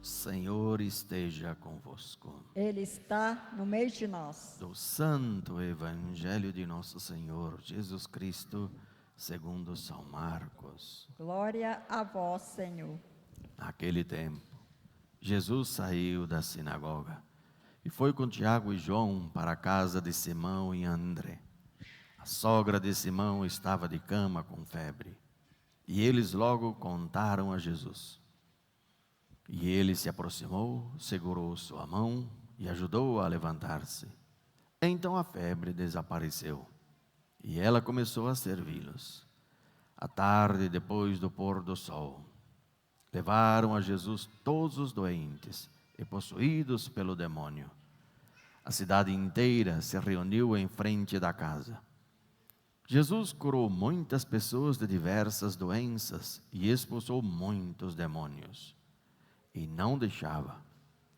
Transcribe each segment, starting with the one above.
Senhor esteja convosco. Ele está no meio de nós. Do Santo Evangelho de Nosso Senhor Jesus Cristo, segundo São Marcos. Glória a vós, Senhor. Naquele tempo, Jesus saiu da sinagoga e foi com Tiago e João para a casa de Simão e André. A sogra de Simão estava de cama com febre, e eles logo contaram a Jesus. E ele se aproximou, segurou sua mão e ajudou-a a levantar-se. Então a febre desapareceu, e ela começou a servi-los. À tarde, depois do pôr do sol, levaram a Jesus todos os doentes e possuídos pelo demônio. A cidade inteira se reuniu em frente da casa. Jesus curou muitas pessoas de diversas doenças e expulsou muitos demônios. E não deixava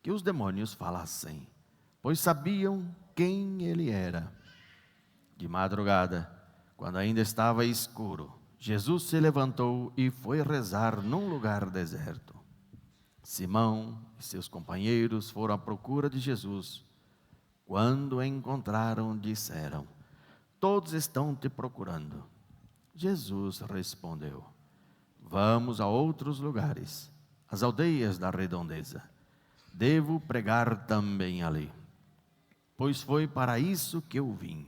que os demônios falassem, pois sabiam quem ele era. De madrugada, quando ainda estava escuro, Jesus se levantou e foi rezar num lugar deserto. Simão e seus companheiros foram à procura de Jesus. Quando o encontraram, disseram: todos estão te procurando. Jesus respondeu: vamos a outros lugares, as aldeias da redondeza. Devo pregar também ali, pois foi para isso que eu vim.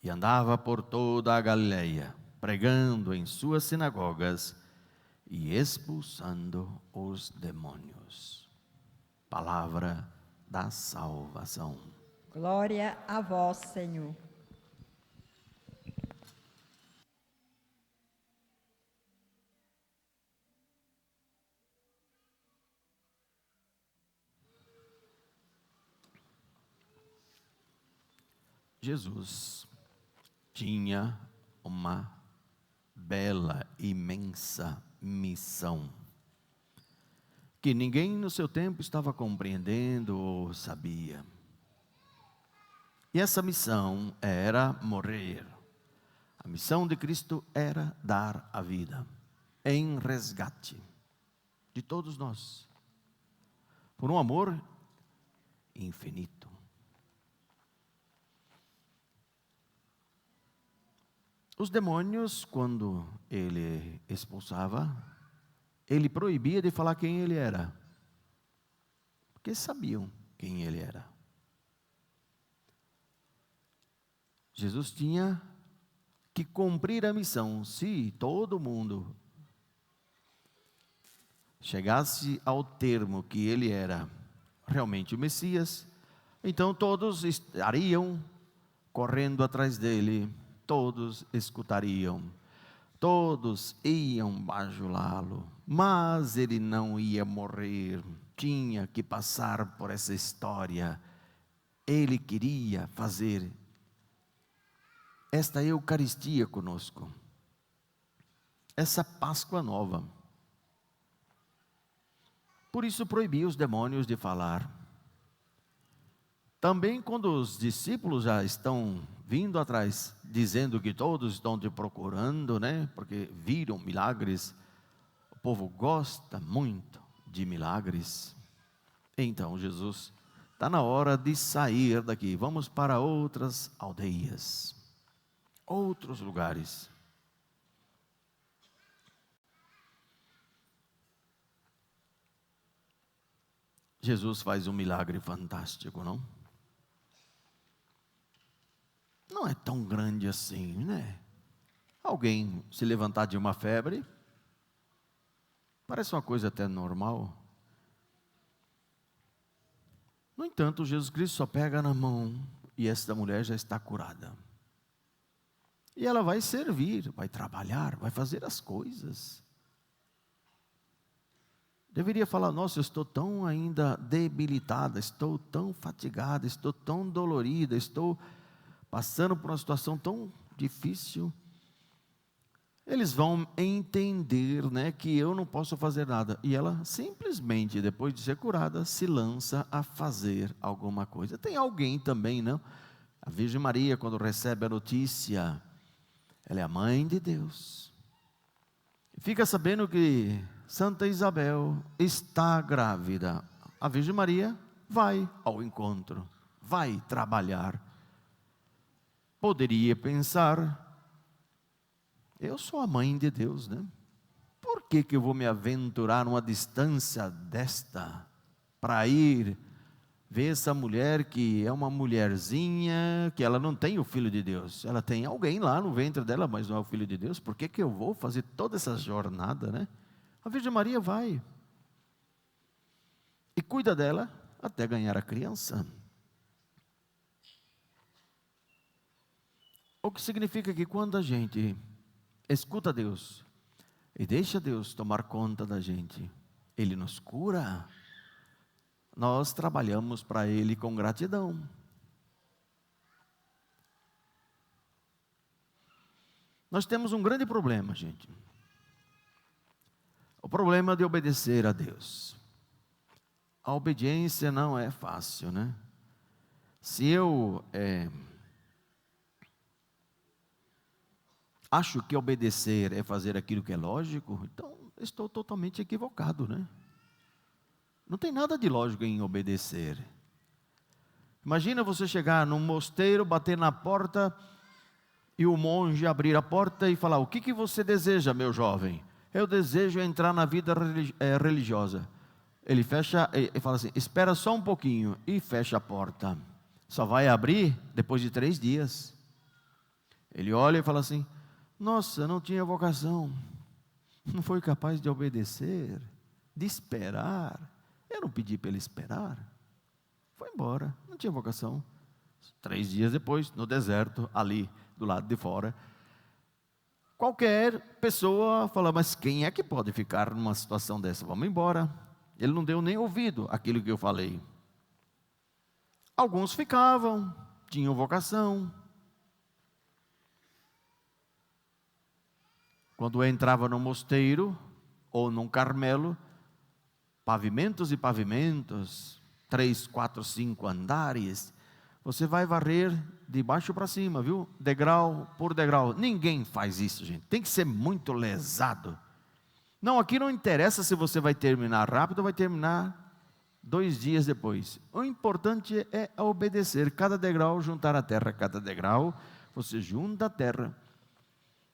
E andava por toda a Galileia, pregando em suas sinagogas e expulsando os demônios. Palavra da salvação. Glória a vós, Senhor. Jesus tinha uma bela, imensa missão, que ninguém no seu tempo estava compreendendo ou sabia. E essa missão era morrer. A missão de Cristo era dar a vida em resgate de todos nós, por um amor infinito. Os demônios, quando ele expulsava, ele proibia de falar quem ele era, porque sabiam quem ele era. Jesus tinha que cumprir a missão. Se todo mundo chegasse ao termo que ele era realmente o Messias, então todos estariam correndo atrás dele, todos escutariam, todos iam bajulá-lo, mas ele não ia morrer, tinha que passar por essa história. Ele queria fazer esta Eucaristia conosco, essa Páscoa nova. Por isso proibia os demônios de falar. Também quando os discípulos já estão vindo atrás, dizendo que todos estão te procurando, né? Porque viram milagres. O povo gosta muito de milagres. Então Jesus, está na hora de sair daqui. Vamos para outras aldeias, outros lugares. Jesus faz um milagre fantástico, não? Não é tão grande assim, né? Alguém se levantar de uma febre, parece uma coisa até normal. No entanto, Jesus Cristo só pega na mão e esta mulher já está curada. E ela vai servir, vai trabalhar, vai fazer as coisas. Deveria falar: nossa, eu estou tão ainda debilitada, estou tão fatigada, estou tão dolorida, estou passando por uma situação tão difícil. Eles vão entender, né, que eu não posso fazer nada. E ela simplesmente, depois de ser curada, se lança a fazer alguma coisa. Tem alguém também, não? A Virgem Maria, quando recebe a notícia, ela é a mãe de Deus. Fica sabendo que Santa Isabel está grávida. A Virgem Maria vai ao encontro, vai trabalhar. Poderia pensar, eu sou a mãe de Deus, né? Por que eu vou me aventurar numa distância desta para ir ver essa mulher que é uma mulherzinha, que ela não tem o Filho de Deus, ela tem alguém lá no ventre dela, mas não é o Filho de Deus? Por que eu vou fazer toda essa jornada, né? A Virgem Maria vai e cuida dela até ganhar a criança. O que significa que quando a gente escuta Deus e deixa Deus tomar conta da gente, Ele nos cura. Nós trabalhamos para Ele com gratidão. Nós temos um grande problema, gente. O problema de obedecer a Deus. A obediência não é fácil, né? Se eu acho que obedecer é fazer aquilo que é lógico, então estou totalmente equivocado, né? Não tem nada de lógico em obedecer. Imagina você chegar num mosteiro, bater na porta e o monge abrir a porta e falar: o que você deseja, meu jovem? Eu desejo entrar na vida religiosa. Ele fecha e fala assim: espera só um pouquinho, e fecha a porta. Só vai abrir depois de 3 dias. Ele olha e fala assim: nossa, não tinha vocação, não foi capaz de obedecer, de esperar. Eu não pedi para ele esperar. Foi embora, não tinha vocação. 3 dias depois, no deserto, ali do lado de fora, qualquer pessoa fala: mas quem é que pode ficar numa situação dessa? Vamos embora. Ele não deu nem ouvido àquilo que eu falei. Alguns ficavam, tinham vocação. Quando entrava no mosteiro ou num Carmelo, pavimentos e pavimentos, 3, 4, 5 andares, você vai varrer de baixo para cima, viu? Degrau por degrau. Ninguém faz isso, gente. Tem que ser muito lesado. Não, aqui não interessa se você vai terminar rápido ou vai terminar 2 dias depois. O importante é obedecer. Cada degrau, juntar a terra. Cada degrau, você junta a terra.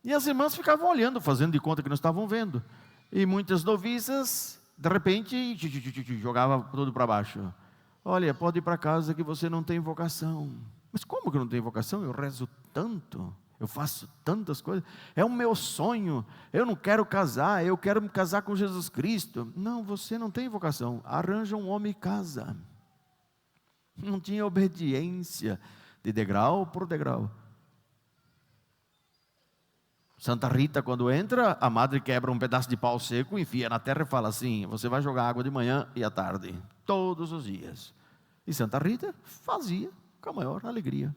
E as irmãs ficavam olhando, fazendo de conta que não estavam vendo. E muitas noviças, de repente, jogava tudo para baixo. Olha, pode ir para casa que você não tem vocação. Mas como que eu não tenho vocação? Eu rezo tanto, eu faço tantas coisas. É o meu sonho, eu não quero casar, eu quero me casar com Jesus Cristo. Não, você não tem vocação. Arranja um homem e casa. Não tinha obediência de degrau por degrau. Santa Rita, quando entra, a madre quebra um pedaço de pau seco, enfia na terra e fala assim: você vai jogar água de manhã e à tarde, todos os dias. E Santa Rita fazia com a maior alegria.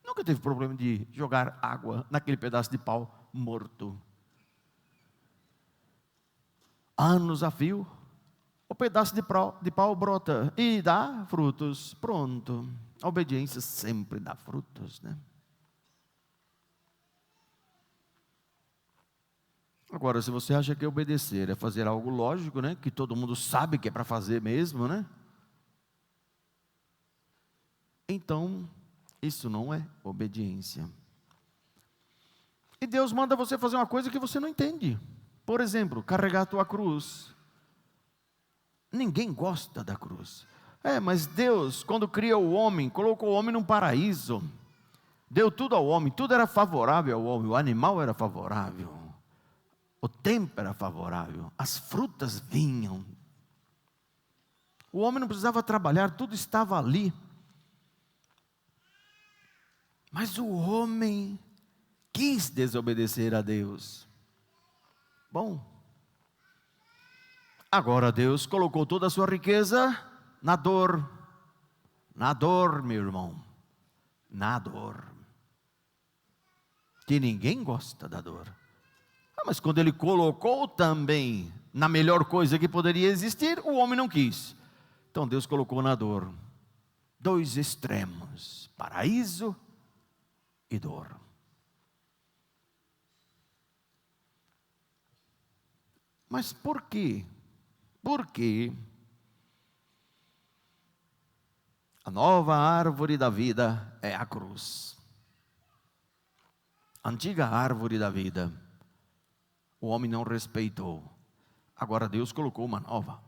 Nunca teve problema de jogar água naquele pedaço de pau morto. Anos a fio, o pedaço de pau brota e dá frutos. Pronto. A obediência sempre dá frutos, né? Agora, se você acha que obedecer é fazer algo lógico, né? Que todo mundo sabe que é para fazer mesmo, né? Então, isso não é obediência. E Deus manda você fazer uma coisa que você não entende. Por exemplo, carregar a tua cruz. Ninguém gosta da cruz. Mas Deus, quando criou o homem, colocou o homem num paraíso. Deu tudo ao homem, tudo era favorável ao homem. O animal era favorável. O tempo era favorável. As frutas vinham. O homem não precisava trabalhar, tudo estava ali. Mas o homem quis desobedecer a Deus. Bom, agora Deus colocou toda a sua riqueza na dor. Na dor, meu irmão. Na dor. Que ninguém gosta da dor. Mas quando Ele colocou também na melhor coisa que poderia existir, o homem não quis. Então Deus colocou na dor 2 extremos: paraíso e dor. Mas por quê? Porque a nova árvore da vida é a cruz. A antiga árvore da vida, o homem não respeitou. Agora Deus colocou uma nova.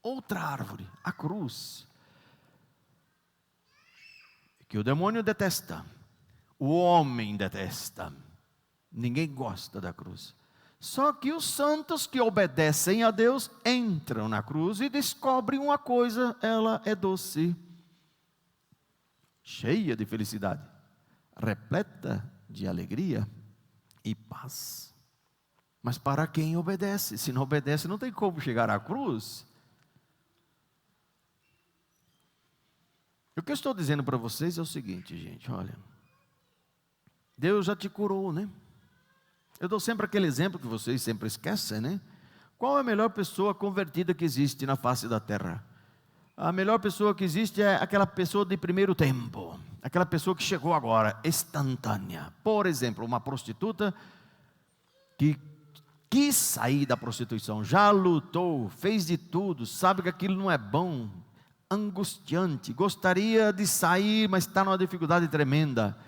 Outra árvore, a cruz. Que o demônio detesta. O homem detesta. Ninguém gosta da cruz. Só que os santos que obedecem a Deus entram na cruz e descobrem uma coisa: ela é doce, cheia de felicidade, repleta de alegria e paz. Mas para quem obedece? Se não obedece, não tem como chegar à cruz. O que eu estou dizendo para vocês é o seguinte, gente, olha. Deus já te curou, né? Eu dou sempre aquele exemplo que vocês sempre esquecem, né? Qual é a melhor pessoa convertida que existe na face da terra? A melhor pessoa que existe é aquela pessoa de primeiro tempo. Aquela pessoa que chegou agora, instantânea. Por exemplo, uma prostituta que quis sair da prostituição, já lutou, fez de tudo, sabe que aquilo não é bom, angustiante, gostaria de sair, mas está numa dificuldade tremenda.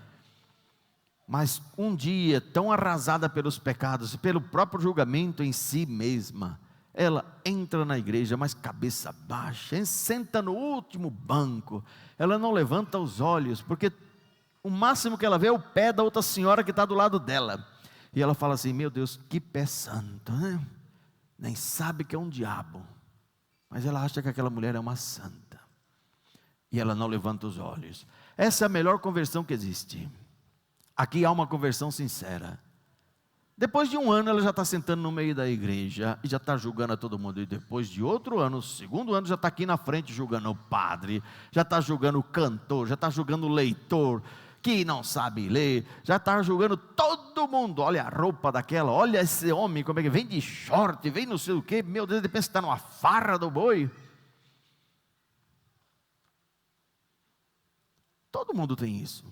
Mas um dia, tão arrasada pelos pecados, pelo próprio julgamento em si mesma, ela entra na igreja, mas cabeça baixa, senta no último banco, ela não levanta os olhos, porque o máximo que ela vê é o pé da outra senhora que está do lado dela, e ela fala assim: meu Deus, que pé santo, né? Nem sabe que é um diabo, mas ela acha que aquela mulher é uma santa, e ela não levanta os olhos. Essa é a melhor conversão que existe. Aqui há uma conversão sincera. Depois de um ano, ela já está sentando no meio da igreja e já está julgando a todo mundo. E depois de outro ano, o segundo ano, já está aqui na frente julgando o padre, já está julgando o cantor, já está julgando o leitor, que não sabe ler, já está julgando todo mundo. Olha a roupa daquela, olha esse homem, como é que vem de short, vem não sei o quê. Meu Deus, ele pensa que está numa farra do boi. Todo mundo tem isso.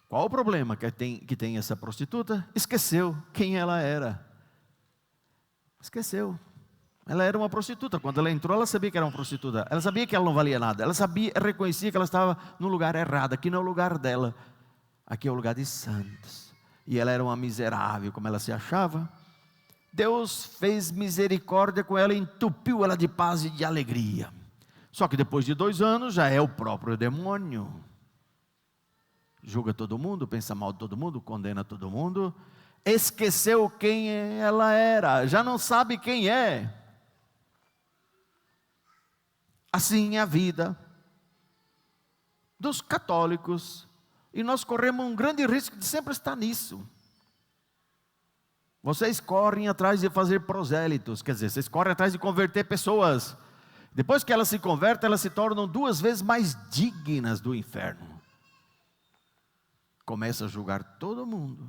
Qual o problema que tem essa prostituta? Esqueceu quem ela era. Esqueceu. Ela era uma prostituta. Quando ela entrou, ela sabia que era uma prostituta. Ela sabia que ela não valia nada. Ela reconhecia que ela estava no lugar errado. Aqui não é o lugar dela. Aqui é o lugar de santos. E ela era uma miserável, como ela se achava. Deus fez misericórdia com ela, entupiu ela de paz e de alegria. Só que depois de 2 anos, já é o próprio demônio. Julga todo mundo, pensa mal de todo mundo, condena todo mundo. Esqueceu quem ela era, já não sabe quem é. Assim é a vida dos católicos. E nós corremos um grande risco de sempre estar nisso. Vocês correm atrás de fazer prosélitos, quer dizer, vocês correm atrás de converter pessoas. Depois que elas se convertem, elas se tornam 2 vezes mais dignas do inferno. Começa a julgar todo mundo.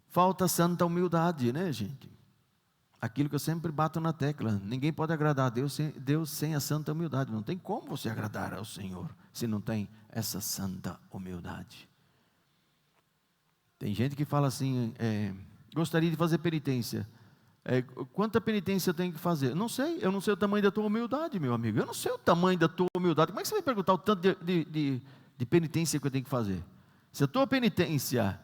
Falta santa humildade, né, gente? Aquilo que eu sempre bato na tecla: ninguém pode agradar a Deus sem a santa humildade. Não tem como você agradar ao Senhor se não tem essa santa humildade. Tem gente que fala assim: gostaria de fazer penitência. Quanta penitência eu tenho que fazer? Não sei, eu não sei o tamanho da tua humildade, meu amigo. Eu não sei o tamanho da tua humildade. Como é que você vai perguntar o tanto de penitência que eu tenho que fazer? Se a tua penitência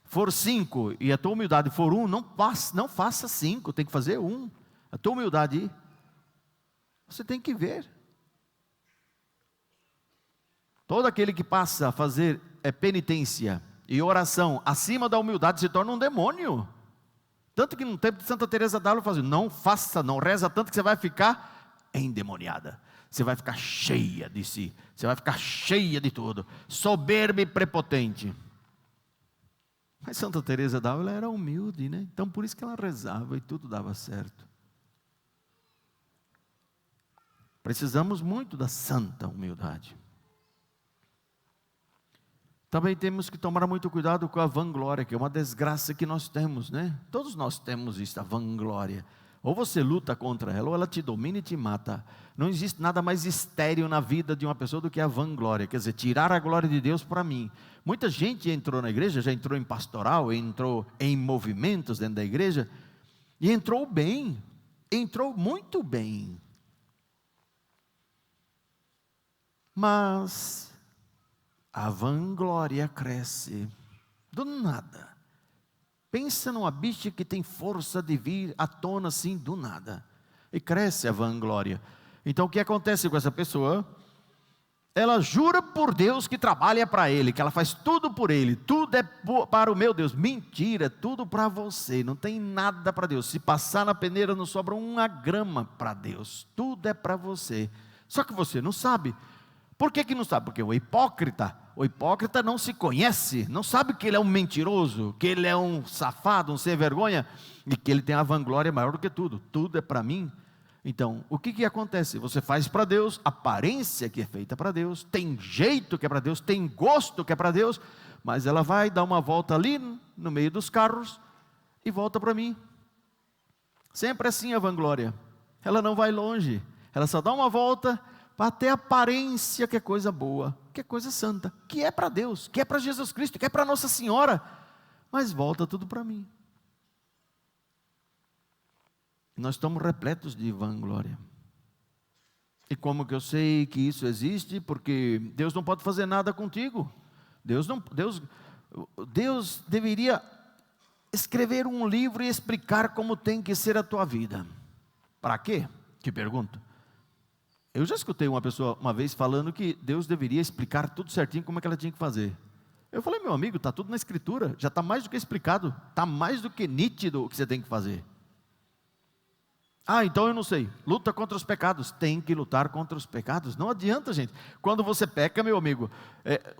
for 5 e a tua humildade for 1, não faça 5, tem que fazer 1. A tua humildade, você tem que ver. Todo aquele que passa a fazer penitência e oração acima da humildade se torna um demônio. Tanto que no tempo de Santa Teresa d'Ávila fazia: não faça, não reza tanto que você vai ficar endemoniada. Você vai ficar cheia de si. Você vai ficar cheia de tudo. Soberba e prepotente. Mas Santa Teresa d'Ávila era humilde, né? Então por isso que ela rezava e tudo dava certo. Precisamos muito da santa humildade. Também temos que tomar muito cuidado com a vanglória, que é uma desgraça que nós temos, né? Todos nós temos isso, a vanglória. Ou você luta contra ela, ou ela te domina e te mata. Não existe nada mais estéril na vida de uma pessoa do que a vanglória. Quer dizer, tirar a glória de Deus para mim. Muita gente entrou na igreja, já entrou em pastoral, entrou em movimentos dentro da igreja, e entrou bem, entrou muito bem. Mas a vanglória cresce do nada. Pensa numa bicha que tem força de vir à tona assim do nada. E cresce a vanglória. Então o que acontece com essa pessoa? Ela jura por Deus que trabalha para Ele, que ela faz tudo por Ele, tudo é para o meu Deus. Mentira, tudo para você, não tem nada para Deus. Se passar na peneira não sobra uma grama para Deus, tudo é para você. Só que você não sabe. Por que não sabe? Porque o hipócrita não se conhece, não sabe que ele é um mentiroso, que ele é um safado, um sem vergonha, e que ele tem a vanglória maior do que tudo. Tudo é para mim. Então, o que acontece? Você faz para Deus, aparência que é feita para Deus, tem jeito que é para Deus, tem gosto que é para Deus, mas ela vai dar uma volta ali no meio dos carros e volta para mim. Sempre assim a vanglória. Ela não vai longe, ela só dá uma volta para ter aparência que é coisa boa, que é coisa santa, que é para Deus, que é para Jesus Cristo, que é para Nossa Senhora, mas volta tudo para mim. Nós estamos repletos de vanglória. E como que eu sei que isso existe? Porque Deus não pode fazer nada contigo. Deus deveria escrever um livro e explicar como tem que ser a tua vida. Para quê? Te pergunto. Eu já escutei uma pessoa uma vez falando que Deus deveria explicar tudo certinho como é que ela tinha que fazer. Eu falei, meu amigo, está tudo na Escritura, já está mais do que explicado, está mais do que nítido o que você tem que fazer. Ah, então eu não sei. Luta contra os pecados. Tem que lutar contra os pecados. Não adianta, gente. Quando você peca, meu amigo,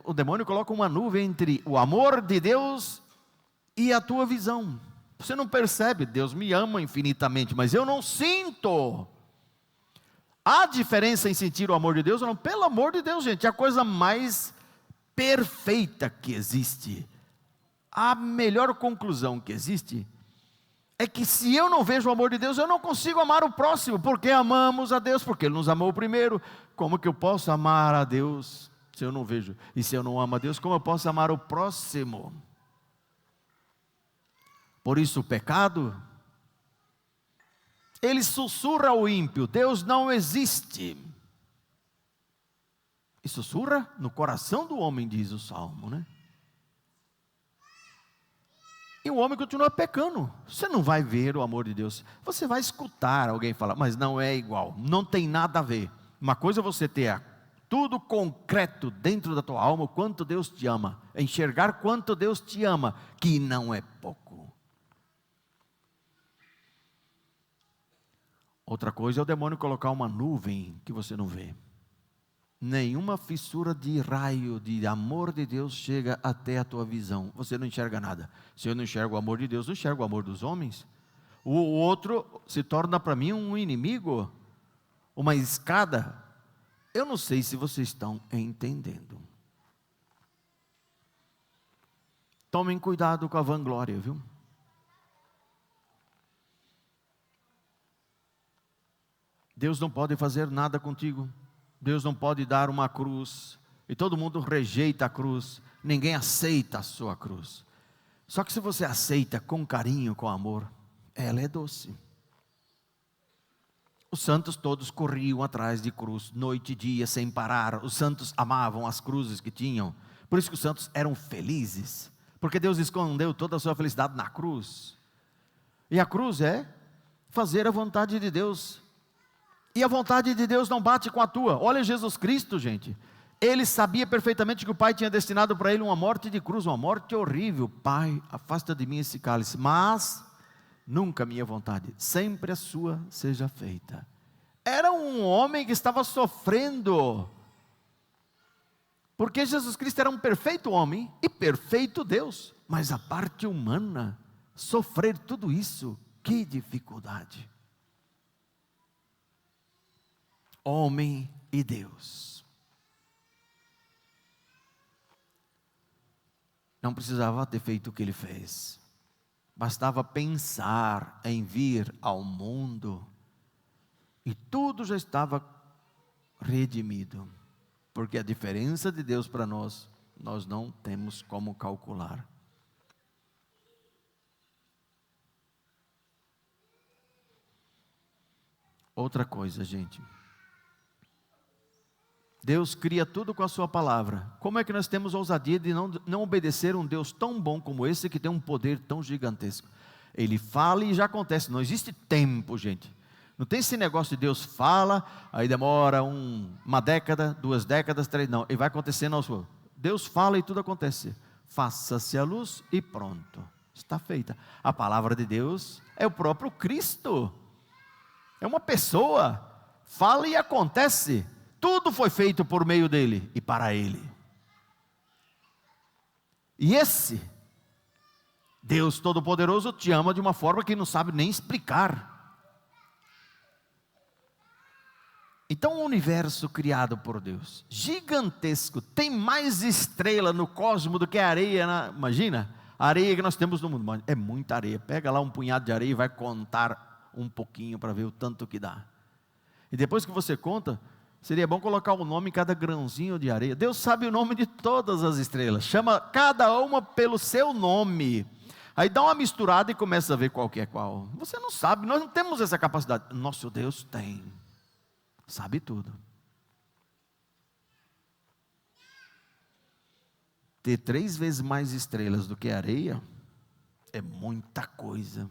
o demônio coloca uma nuvem entre o amor de Deus e a tua visão. Você não percebe, Deus me ama infinitamente, mas eu não sinto. Há diferença em sentir o amor de Deus ou não? Pelo amor de Deus, gente, é a coisa mais perfeita que existe. A melhor conclusão que existe é que se eu não vejo o amor de Deus, eu não consigo amar o próximo, porque amamos a Deus, porque Ele nos amou primeiro. Como que eu posso amar a Deus se eu não vejo? E se eu não amo a Deus, como eu posso amar o próximo? Por isso o pecado, ele sussurra ao ímpio, Deus não existe. E sussurra no coração do homem, diz o Salmo, né? E o homem continua pecando. Você não vai ver o amor de Deus. Você vai escutar alguém falar, mas não é igual, não tem nada a ver. Uma coisa é você ter tudo concreto dentro da tua alma, o quanto Deus te ama, enxergar quanto Deus te ama, que não é pouco. Outra coisa é o demônio colocar uma nuvem que você não vê. Nenhuma fissura de raio de amor de Deus chega até a tua visão. Você não enxerga nada. Se eu não enxergo o amor de Deus, não enxergo o amor dos homens. O outro se torna para mim um inimigo, uma escada. Eu não sei se vocês estão entendendo. Tomem cuidado com a vanglória, viu? Deus não pode fazer nada contigo. Deus não pode dar uma cruz, e todo mundo rejeita a cruz, ninguém aceita a sua cruz. Só que se você aceita com carinho, com amor, ela é doce. Os santos todos corriam atrás de cruz, noite e dia, sem parar. Os santos amavam as cruzes que tinham, por isso que os santos eram felizes, porque Deus escondeu toda a sua felicidade na cruz. E a cruz é fazer a vontade de Deus. E a vontade de Deus não bate com a tua. Olha Jesus Cristo, gente. Ele sabia perfeitamente que o Pai tinha destinado para ele uma morte de cruz, uma morte horrível. Pai, afasta de mim esse cálice, mas nunca a minha vontade, sempre a sua seja feita. Era um homem que estava sofrendo, porque Jesus Cristo era um perfeito homem e perfeito Deus, mas a parte humana, sofrer tudo isso, que dificuldade. Homem e Deus. Não precisava ter feito o que ele fez. bastava pensar em vir ao mundo e tudo já estava redimido. Porque a diferença de Deus para nós não temos como calcular. Outra coisa, gente. Deus cria tudo com a sua palavra. Como é que nós temos ousadia de não obedecer um Deus tão bom como esse, que tem um poder tão gigantesco? Ele fala e já acontece. Não existe tempo, gente. Não tem esse negócio de Deus fala, aí demora uma década, 2 décadas, 3, não. E vai acontecendo aos poucos. Deus fala e tudo acontece. Faça-se a luz e pronto. Está feita. A palavra de Deus é o próprio Cristo. É uma pessoa. Fala e acontece. Tudo foi feito por meio dele e para ele. E esse Deus Todo-Poderoso te ama de uma forma que não sabe nem explicar. Então o universo criado por Deus, gigantesco, tem mais estrela no cosmos do que a areia, imagina, a areia que nós temos no mundo, é muita areia, pega lá um punhado de areia e vai contar um pouquinho para ver o tanto que dá. E depois que você conta, seria bom colocar o nome em cada grãozinho de areia. Deus sabe o nome de todas as estrelas, chama cada uma pelo seu nome. Aí dá uma misturada e começa a ver qual que é qual. Você não sabe, nós não temos essa capacidade. Nosso Deus tem. Sabe tudo. Ter 3 vezes mais estrelas do que areia é muita coisa.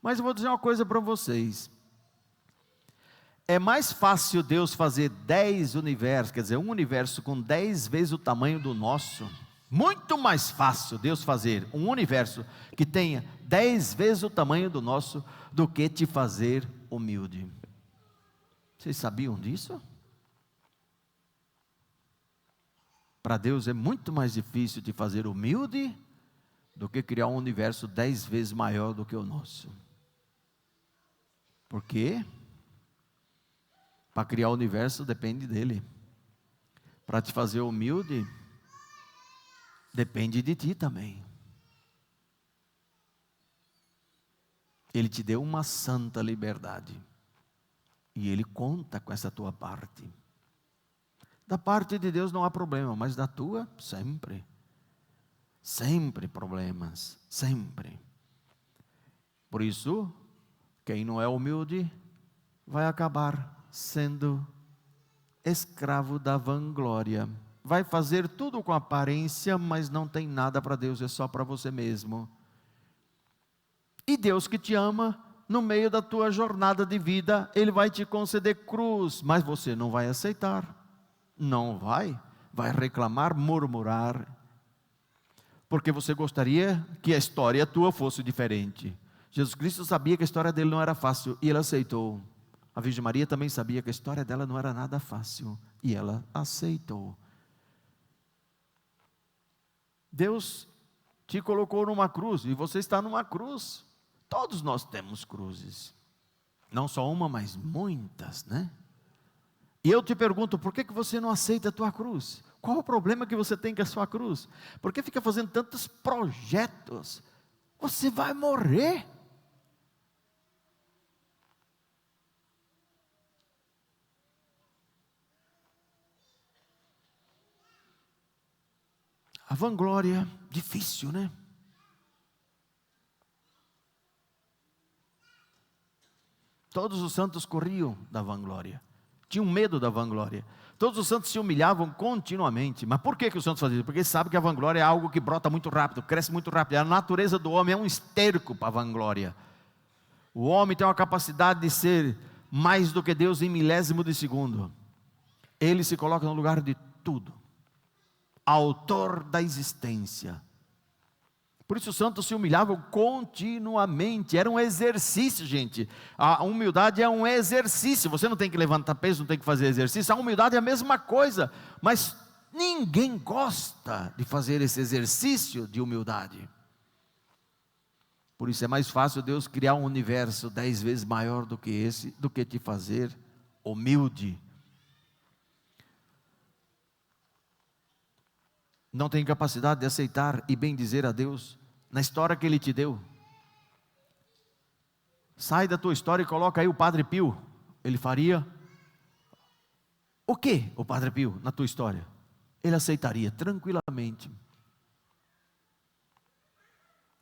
Mas eu vou dizer uma coisa para vocês. É mais fácil Deus fazer 10 universos, quer dizer, um universo com 10 vezes o tamanho do nosso. Muito mais fácil Deus fazer um universo que tenha 10 vezes o tamanho do nosso, do que te fazer humilde. Vocês sabiam disso? Para Deus é muito mais difícil te fazer humilde do que criar um universo 10 vezes maior do que o nosso. Por quê? Para criar o universo depende dele. Para te fazer humilde, depende de ti também. Ele te deu uma santa liberdade. E Ele conta com essa tua parte. Da parte de Deus não há problema, mas da tua, sempre. Sempre problemas, sempre. Por isso, quem não é humilde, vai acabar sendo escravo da vanglória. Vai fazer tudo com aparência, mas não tem nada para Deus, é só para você mesmo. E Deus que te ama, no meio da tua jornada de vida, Ele vai te conceder cruz, mas você não vai aceitar, não vai reclamar, murmurar, porque você gostaria que a história tua fosse diferente. Jesus Cristo sabia que a história dele não era fácil, e Ele aceitou. A Virgem Maria também sabia que a história dela não era nada fácil, e ela aceitou. Deus te colocou numa cruz, e você está numa cruz. Todos nós temos cruzes, não só uma, mas muitas, né? E eu te pergunto, por que você não aceita a tua cruz? Qual o problema que você tem com a sua cruz? Por que fica fazendo tantos projetos? Você vai morrer. A vanglória, difícil, né? Todos os santos corriam da vanglória, tinham medo da vanglória. Todos os santos se humilhavam continuamente. Mas por que os santos faziam isso? Porque eles sabem que a vanglória é algo que brota muito rápido, cresce muito rápido. A natureza do homem é um esterco para a vanglória. O homem tem uma capacidade de ser mais do que Deus em milésimo de segundo. Ele se coloca no lugar de tudo, autor da existência. Por isso os santos se humilhavam continuamente. Era um exercício, gente. A humildade é um exercício. Você não tem que levantar peso, não tem que fazer exercício. A humildade é a mesma coisa. Mas ninguém gosta de fazer esse exercício de humildade. Por isso é mais fácil Deus criar um universo 10 vezes maior do que esse, do que te fazer humilde. Não tem capacidade de aceitar e bendizer a Deus na história que Ele te deu. Sai da tua história e coloca aí o Padre Pio. Ele faria o que o Padre Pio na tua história? Ele aceitaria tranquilamente.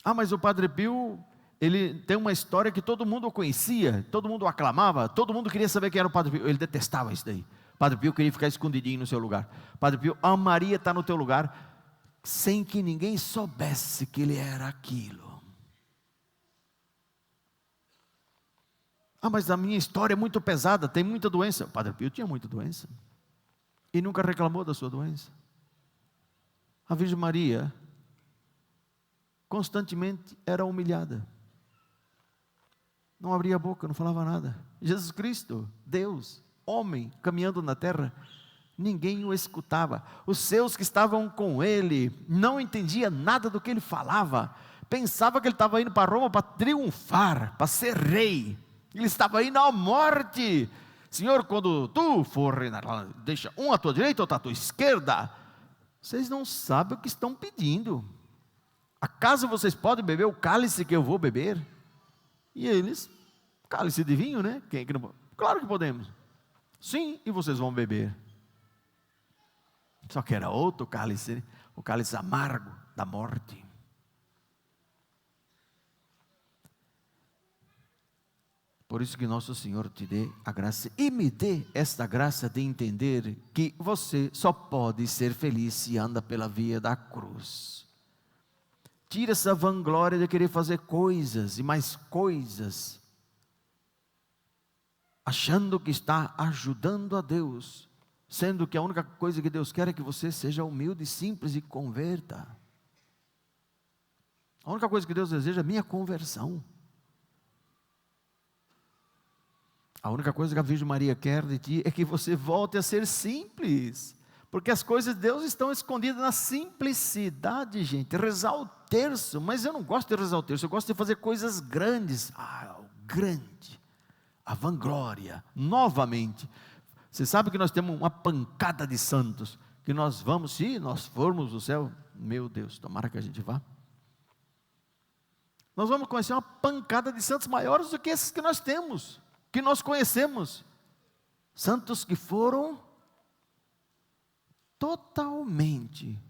Ah, mas o Padre Pio, ele tem uma história que todo mundo o conhecia, todo mundo o aclamava, todo mundo queria saber quem era o Padre Pio. Ele detestava isso daí. O Padre Pio queria ficar escondidinho no seu lugar. O Padre Pio amaria estar no teu lugar, sem que ninguém soubesse que ele era aquilo. Ah, mas a minha história é muito pesada, tem muita doença. O Padre Pio tinha muita doença e nunca reclamou da sua doença. A Virgem Maria constantemente era humilhada, não abria a boca, não falava nada. Jesus Cristo, Deus, homem, caminhando na terra, ninguém o escutava. Os seus que estavam com ele não entendiam nada do que ele falava, pensava que ele estava indo para Roma para triunfar, para ser rei. Ele estava indo à morte. Senhor, quando tu for reinar, deixa um à tua direita, outro à tua esquerda. Vocês não sabem o que estão pedindo. Acaso vocês podem beber o cálice que eu vou beber? E eles, cálice de vinho, né? Quem que não pode? Claro que podemos. Sim, e vocês vão beber. Só que era outro cálice, né? O cálice amargo da morte. Por isso que nosso Senhor te dê a graça e me dê esta graça de entender que você só pode ser feliz se anda pela via da cruz. Tira essa vanglória de querer fazer coisas e mais coisas, achando que está ajudando a Deus, sendo que a única coisa que Deus quer é que você seja humilde, simples e converta. A única coisa que Deus deseja é a minha conversão. A única coisa que a Virgem Maria quer de ti é que você volte a ser simples, porque as coisas de Deus estão escondidas na simplicidade, gente. Rezar o terço, mas eu não gosto de rezar o terço, eu gosto de fazer coisas grandes. O grande, a vanglória, novamente. Você sabe que nós temos uma pancada de santos, que nós vamos, se nós formos no céu, meu Deus, tomara que a gente vá. Nós vamos conhecer uma pancada de santos maiores do que esses que nós temos, que nós conhecemos, santos que foram totalmente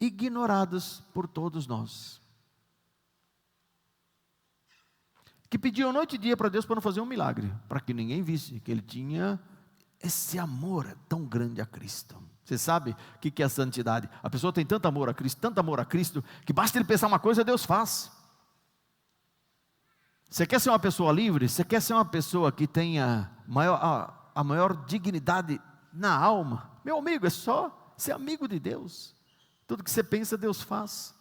ignorados por todos nós, que pediam noite e dia para Deus para não fazer um milagre, para que ninguém visse que ele tinha esse amor tão grande a Cristo. Você sabe o que é a santidade? A pessoa tem tanto amor a Cristo, que basta ele pensar uma coisa, Deus faz. Você quer ser uma pessoa livre? Você quer ser uma pessoa que tenha a maior dignidade na alma? Meu amigo, é só ser amigo de Deus. Tudo que você pensa, Deus faz.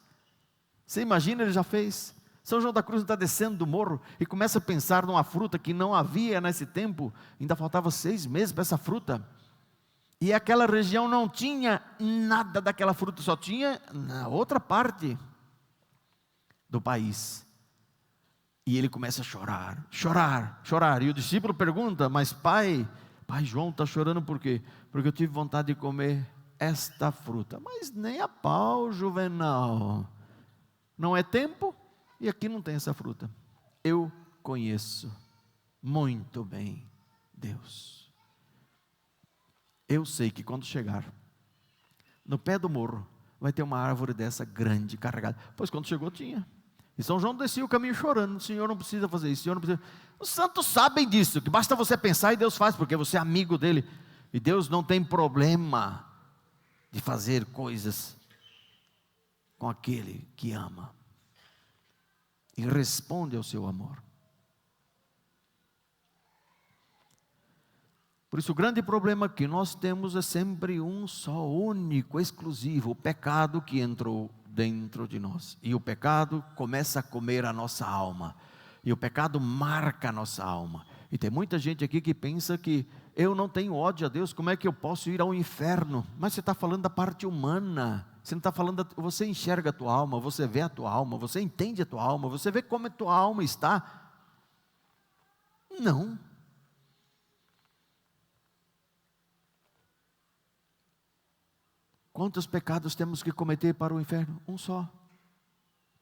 Você imagina, Ele já fez. São João da Cruz está descendo do morro e começa a pensar numa fruta que não havia nesse tempo. Ainda faltava 6 meses para essa fruta. E aquela região não tinha nada daquela fruta, só tinha na outra parte do país. E ele começa a chorar, chorar, chorar. E o discípulo pergunta, mas pai João está chorando por quê? Porque eu tive vontade de comer esta fruta. Mas nem a pau, Juvenal. Não é tempo e aqui não tem essa fruta. Eu conheço muito bem Deus. Eu sei que quando chegar no pé do morro, vai ter uma árvore dessa grande, carregada. Pois quando chegou tinha. E São João descia o caminho chorando, o Senhor não precisa fazer isso, o Senhor não precisa. Os santos sabem disso, que basta você pensar e Deus faz, porque você é amigo dele. E Deus não tem problema de fazer coisas com aquele que ama. E responde ao seu amor. Por isso o grande problema que nós temos é sempre um só, único, exclusivo, o pecado que entrou dentro de nós. E o pecado começa a comer a nossa alma. E o pecado marca a nossa alma. E tem muita gente aqui que pensa que eu não tenho ódio a Deus, como é que eu posso ir ao inferno? Mas você está falando da parte humana. Você não está falando, você enxerga a tua alma, você vê a tua alma, você entende a tua alma, você vê como a tua alma está. Não. Quantos pecados temos que cometer para o inferno? Um só.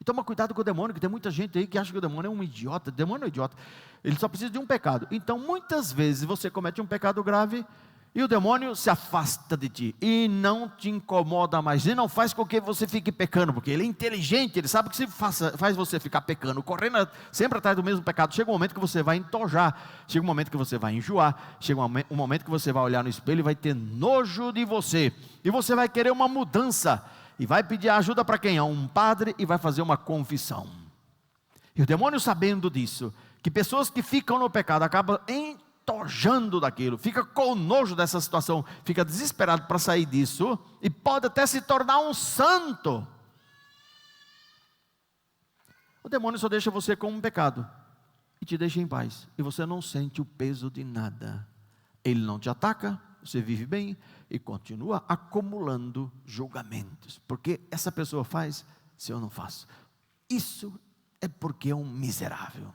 E toma cuidado com o demônio, que tem muita gente aí que acha que o demônio é um idiota. O demônio é um idiota. Ele só precisa de um pecado. Então, muitas vezes você comete um pecado grave e o demônio se afasta de ti e não te incomoda mais. E não faz com que você fique pecando, porque ele é inteligente, ele sabe que se faz você ficar pecando, correndo sempre atrás do mesmo pecado. Chega um momento que você vai entojar, chega um momento que você vai enjoar, chega um momento que você vai olhar no espelho e vai ter nojo de você. E você vai querer uma mudança. E vai pedir ajuda para quem? A um padre, e vai fazer uma confissão. E o demônio, sabendo disso, que pessoas que ficam no pecado acabam entojando daquilo, fica com nojo dessa situação, fica desesperado para sair disso, e pode até se tornar um santo. O demônio só deixa você com um pecado e te deixa em paz, e você não sente o peso de nada. Ele não te ataca, você vive bem e continua acumulando julgamentos. Porque essa pessoa faz, se eu não faço. Isso é porque é um miserável,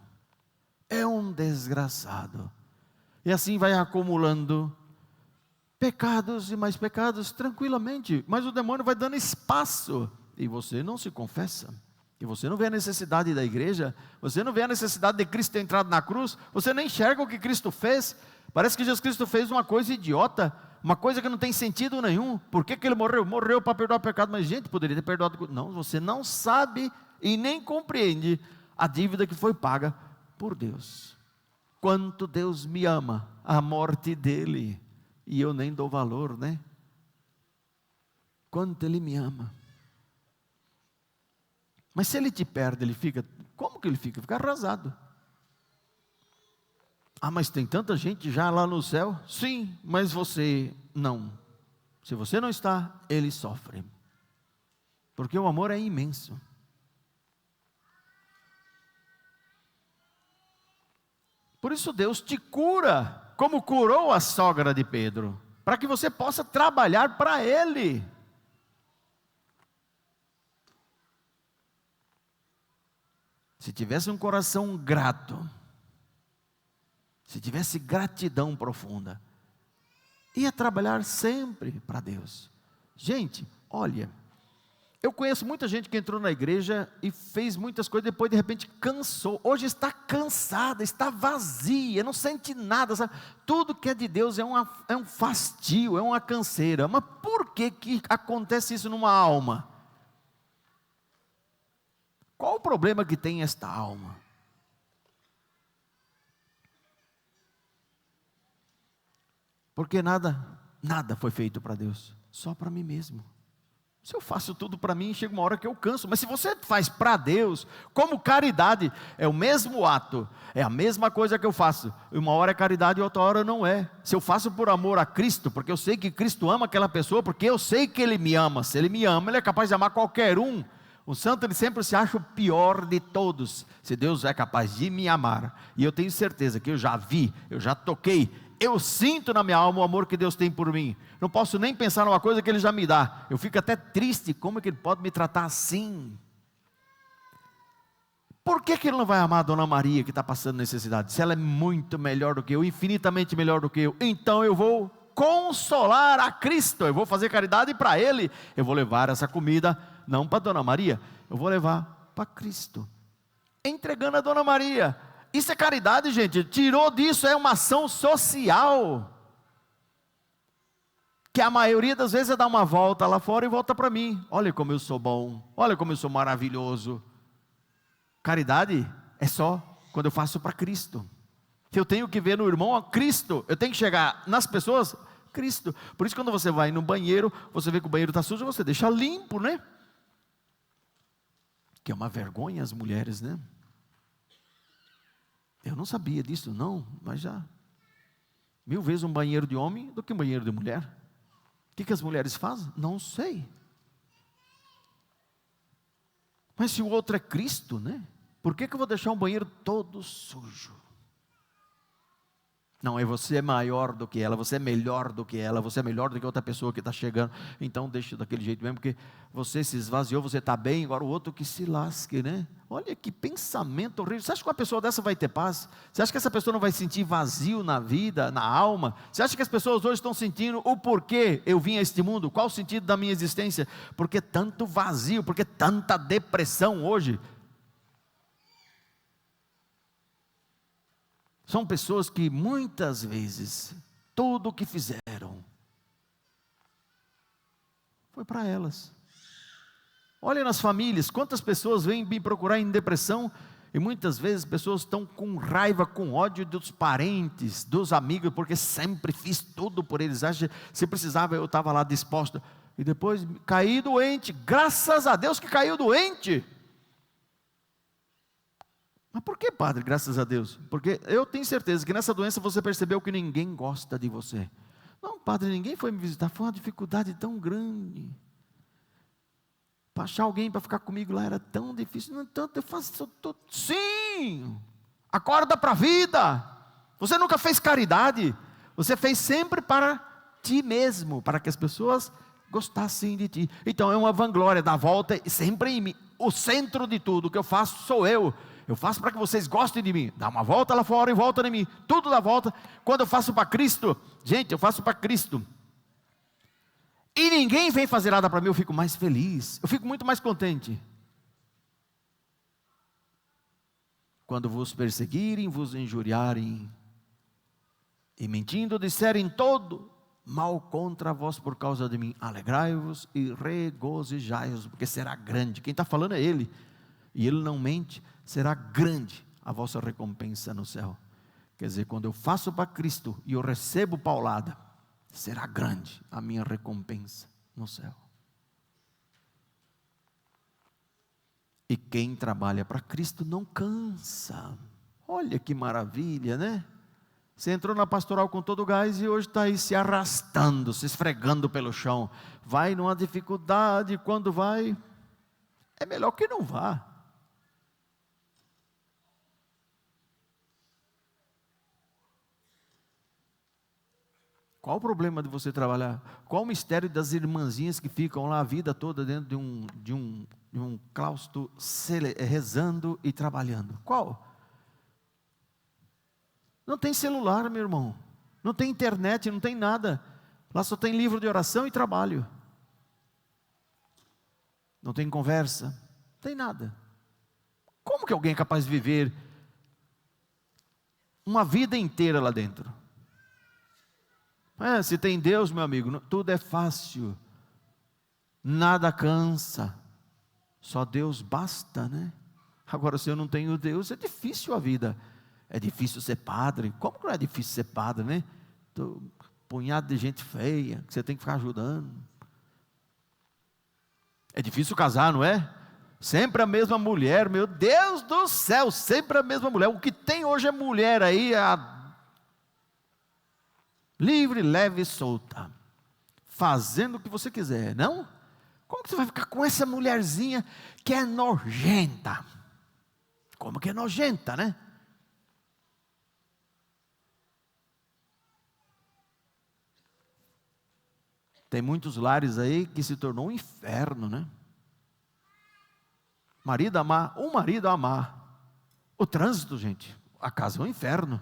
é um desgraçado. E assim vai acumulando pecados e mais pecados tranquilamente. Mas o demônio vai dando espaço e você não se confessa. E você não vê a necessidade da igreja, você não vê a necessidade de Cristo ter entrado na cruz, você nem enxerga o que Cristo fez. Parece que Jesus Cristo fez uma coisa idiota, uma coisa que não tem sentido nenhum. Por que ele morreu? Morreu para perdoar o pecado, mas gente, poderia ter perdoado. Não, você não sabe e nem compreende a dívida que foi paga por Deus. Quanto Deus me ama, a morte dele, e eu nem dou valor, né? Quanto ele me ama. Mas se ele te perde, ele fica, como que ele fica? Fica arrasado. Ah, mas tem tanta gente já lá no céu? Sim, mas você não. Se você não está, ele sofre. Porque o amor é imenso. Por isso Deus te cura, como curou a sogra de Pedro, para que você possa trabalhar para Ele. Se tivesse um coração grato, se tivesse gratidão profunda, ia trabalhar sempre para Deus. Gente, olha, eu conheço muita gente que entrou na igreja e fez muitas coisas, depois de repente cansou. Hoje está cansada, está vazia, não sente nada, sabe? Tudo que é de Deus é um fastio, é uma canseira. Mas por que acontece isso numa alma? Qual o problema que tem esta alma? Porque nada foi feito para Deus, só para mim mesmo. Se eu faço tudo para mim, chega uma hora que eu canso. Mas se você faz para Deus, como caridade, é o mesmo ato, é a mesma coisa que eu faço. Uma hora é caridade e outra hora não é. Se eu faço por amor a Cristo, porque eu sei que Cristo ama aquela pessoa, porque eu sei que Ele me ama. Se Ele me ama, Ele é capaz de amar qualquer um. O santo, ele sempre se acha o pior de todos. Se Deus é capaz de me amar, e eu tenho certeza que eu já vi, eu já toquei, eu sinto na minha alma o amor que Deus tem por mim. Não posso nem pensar numa coisa que Ele já me dá. Eu fico até triste, como é que Ele pode me tratar assim? Por que Ele não vai amar a Dona Maria que está passando necessidade? Se ela é muito melhor do que eu, infinitamente melhor do que eu, então eu vou consolar a Cristo, eu vou fazer caridade para Ele, eu vou levar essa comida, não para Dona Maria, eu vou levar para Cristo, entregando a Dona Maria. Isso é caridade, gente. Tirou disso, é uma ação social, que a maioria das vezes é dar uma volta lá fora e volta para mim. Olha como eu sou bom, olha como eu sou maravilhoso. Caridade é só quando eu faço para Cristo. Se eu tenho que ver no irmão Cristo, eu tenho que chegar nas pessoas, Cristo. Por isso quando você vai no banheiro, você vê que o banheiro está sujo, você deixa limpo, né? Que é uma vergonha as mulheres, né? Eu não sabia disso não, mas já 1000 vezes um banheiro de homem do que um banheiro de mulher. O que as mulheres fazem? Não sei. Mas se o outro é Cristo, né? Por que eu vou deixar um banheiro todo sujo? Não, você é maior do que ela, você é melhor do que ela, você é melhor do que outra pessoa que está chegando. Então deixa daquele jeito mesmo, porque você se esvaziou, você está bem, agora o outro que se lasque, né? Olha que pensamento horrível. Você acha que uma pessoa dessa vai ter paz? Você acha que essa pessoa não vai sentir vazio na vida, na alma? Você acha que as pessoas hoje estão sentindo o porquê eu vim a este mundo? Qual o sentido da minha existência? Por que tanto vazio? Por que tanta depressão hoje? São pessoas que muitas vezes, tudo o que fizeram, foi para elas. Olha nas famílias, quantas pessoas vêm me procurar em depressão, e muitas vezes pessoas estão com raiva, com ódio dos parentes, dos amigos, porque sempre fiz tudo por eles. Acha, se precisava eu estava lá disposto, e depois caí doente, graças a Deus que caiu doente. Mas por que, padre, graças a Deus? Porque eu tenho certeza que nessa doença você percebeu que ninguém gosta de você. Não, padre, ninguém foi me visitar, foi uma dificuldade tão grande. Para achar alguém para ficar comigo lá era tão difícil. No entanto, eu faço tudo. Sim, acorda para a vida. Você nunca fez caridade, você fez sempre para ti mesmo, para que as pessoas gostassem de ti. Então é uma vanglória, da volta sempre em mim. O centro de tudo, o que eu faço sou eu. Eu faço para que vocês gostem de mim. Dá uma volta lá fora e volta em mim. Tudo dá volta. Quando eu faço para Cristo, gente, eu faço para Cristo. E ninguém vem fazer nada para mim, eu fico mais feliz. Eu fico muito mais contente. Quando vos perseguirem, vos injuriarem, e mentindo disserem todo mal contra vós por causa de mim, alegrai-vos e regozijai-vos, porque será grande. Quem está falando é Ele. E Ele não mente, será grande a vossa recompensa no céu. Quer dizer, quando eu faço para Cristo e eu recebo paulada, será grande a minha recompensa no céu. E quem trabalha para Cristo não cansa. Olha que maravilha, né? Você entrou na pastoral com todo o gás e hoje está aí se arrastando, se esfregando pelo chão. Vai numa dificuldade, quando vai, é melhor que não vá. Qual o problema de você trabalhar? Qual o mistério das irmãzinhas que ficam lá a vida toda dentro de um claustro rezando e trabalhando? Qual? Não tem celular, meu irmão. Não tem internet, não tem nada. Lá só tem livro de oração e trabalho. Não tem conversa, não tem nada. Como que alguém é capaz de viver uma vida inteira lá dentro? Se tem Deus, meu amigo, tudo é fácil, nada cansa, só Deus basta, né? Agora, se eu não tenho Deus, é difícil a vida, é difícil ser padre. Como que não é difícil ser padre, né? Punhado de gente feia, que você tem que ficar ajudando. É difícil casar, não é? Sempre a mesma mulher, meu Deus do céu, sempre a mesma mulher. O que tem hoje é mulher aí, livre, leve e solta, fazendo o que você quiser, não? Como que você vai ficar com essa mulherzinha que é nojenta? Como que é nojenta, né? Tem muitos lares aí que se tornou um inferno, né? Marido amar, um marido amar. O trânsito, gente, a casa é um inferno.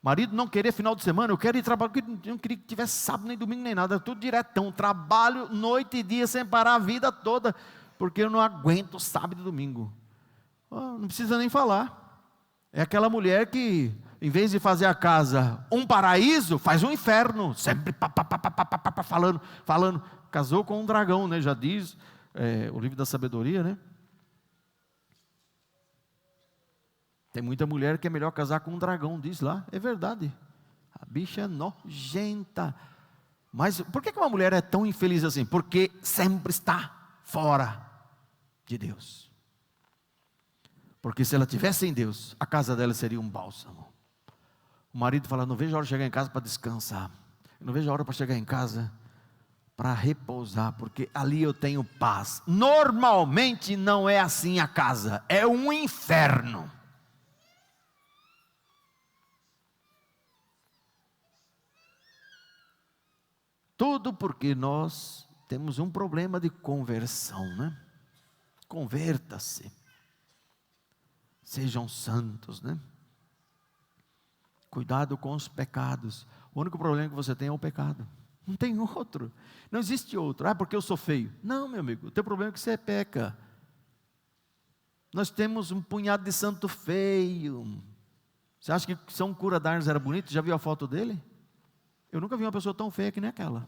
Marido não querer final de semana, eu quero ir trabalhar, eu não queria que tivesse sábado, nem domingo, nem nada, tudo diretão, trabalho noite e dia, sem parar a vida toda, porque eu não aguento sábado e domingo. Não precisa nem falar, é aquela mulher que, em vez de fazer a casa um paraíso, faz um inferno, sempre falando, casou com um dragão, né? Já diz o livro da sabedoria, né? Tem muita mulher que é melhor casar com um dragão, diz lá, é verdade. A bicha é nojenta. Mas por que uma mulher é tão infeliz assim? Porque sempre está fora de Deus. Porque se ela tivesse em Deus, a casa dela seria um bálsamo. O marido fala, não vejo a hora de chegar em casa para descansar. Eu não vejo a hora para chegar em casa para repousar, porque ali eu tenho paz. Normalmente não é assim a casa, é um inferno. Tudo porque nós temos um problema de conversão, né? Converta-se. Sejam santos, né? Cuidado com os pecados. O único problema que você tem é o pecado. Não tem outro. Não existe outro. Ah, porque eu sou feio. Não, meu amigo. O teu problema é que você peca. Nós temos um punhado de santo feio. Você acha que São Cura d'Ars era bonito? Já viu a foto dele? Eu nunca vi uma pessoa tão feia que nem aquela.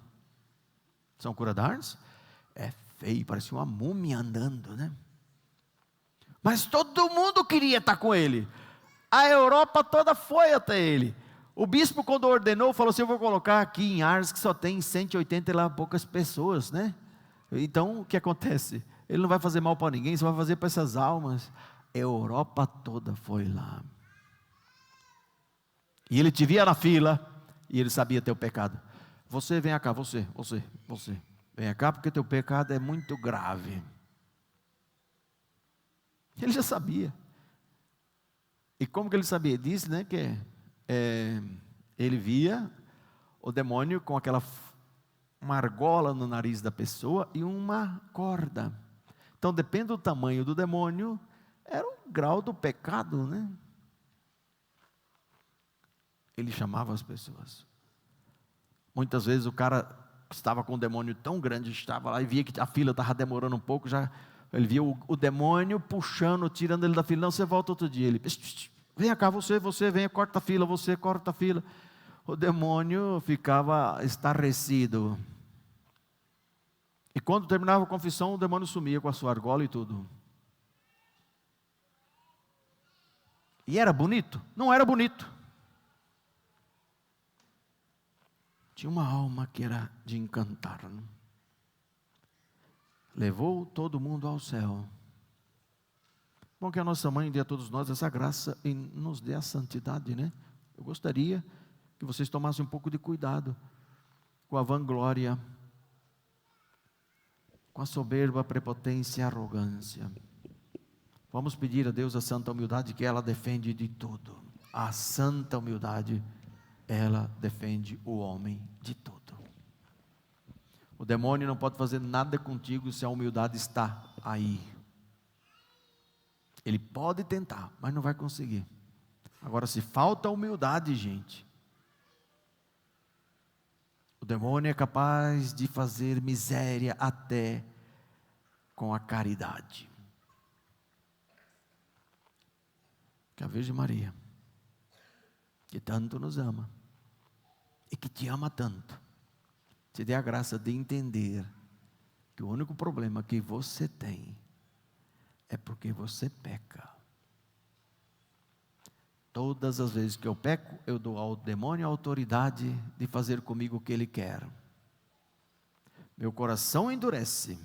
São Cura d'Ars é feio, parecia uma múmia andando, né? Mas todo mundo queria estar com ele. A Europa toda foi até ele. O bispo, quando ordenou, falou assim: eu vou colocar aqui em Ars, que só tem 180 e lá poucas pessoas, né? Então, o que acontece? Ele não vai fazer mal para ninguém, só vai fazer para essas almas. A Europa toda foi lá. E ele te via na fila, e ele sabia teu pecado. Você, vem cá, você. Vem cá, porque teu pecado é muito grave. Ele já sabia. E como que ele sabia? Ele disse, né, que ele via o demônio com uma argola no nariz da pessoa e uma corda. Então, depende do tamanho do demônio, era o grau do pecado, né? Ele chamava as pessoas. Muitas vezes o cara que estava com um demônio tão grande, estava lá e via que a fila estava demorando um pouco, ele via o demônio puxando, tirando ele da fila. Não, você volta outro dia. Ele, vem cá, você, venha, corta a fila, você, corta a fila. O demônio ficava estarrecido. E quando terminava a confissão, o demônio sumia com a sua argola e tudo. E era bonito? Não era bonito. Tinha uma alma que era de encantar, né? Levou todo mundo ao céu. Bom, que a nossa mãe dê a todos nós essa graça e nos dê a santidade, né? Eu gostaria que vocês tomassem um pouco de cuidado com a vanglória, com a soberba, prepotência e arrogância. Vamos pedir a Deus a santa humildade, que ela defende de tudo. A santa humildade, ela defende o homem de tudo. O demônio não pode fazer nada contigo se a humildade está aí. Ele pode tentar, mas não vai conseguir. Agora, se falta humildade, gente, o demônio é capaz de fazer miséria até com a caridade. Que a Virgem Maria, que tanto nos ama e que te ama tanto, te dê a graça de entender que o único problema que você tem é porque você peca. Todas as vezes que eu peco, eu dou ao demônio a autoridade de fazer comigo o que ele quer. Meu coração endurece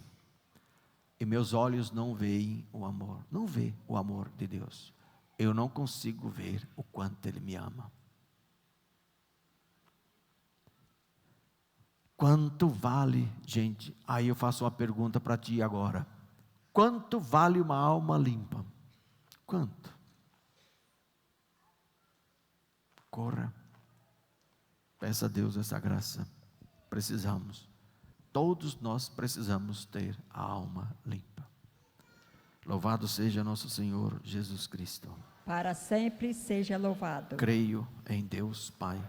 e meus olhos não veem o amor, não vê o amor de Deus. Eu não consigo ver o quanto Ele me ama. Quanto vale, gente? Aí eu faço uma pergunta para ti agora. Quanto vale uma alma limpa? Quanto? Corra. Peça a Deus essa graça. Precisamos. Todos nós precisamos ter a alma limpa. Louvado seja nosso Senhor Jesus Cristo. Para sempre seja louvado. Creio em Deus Pai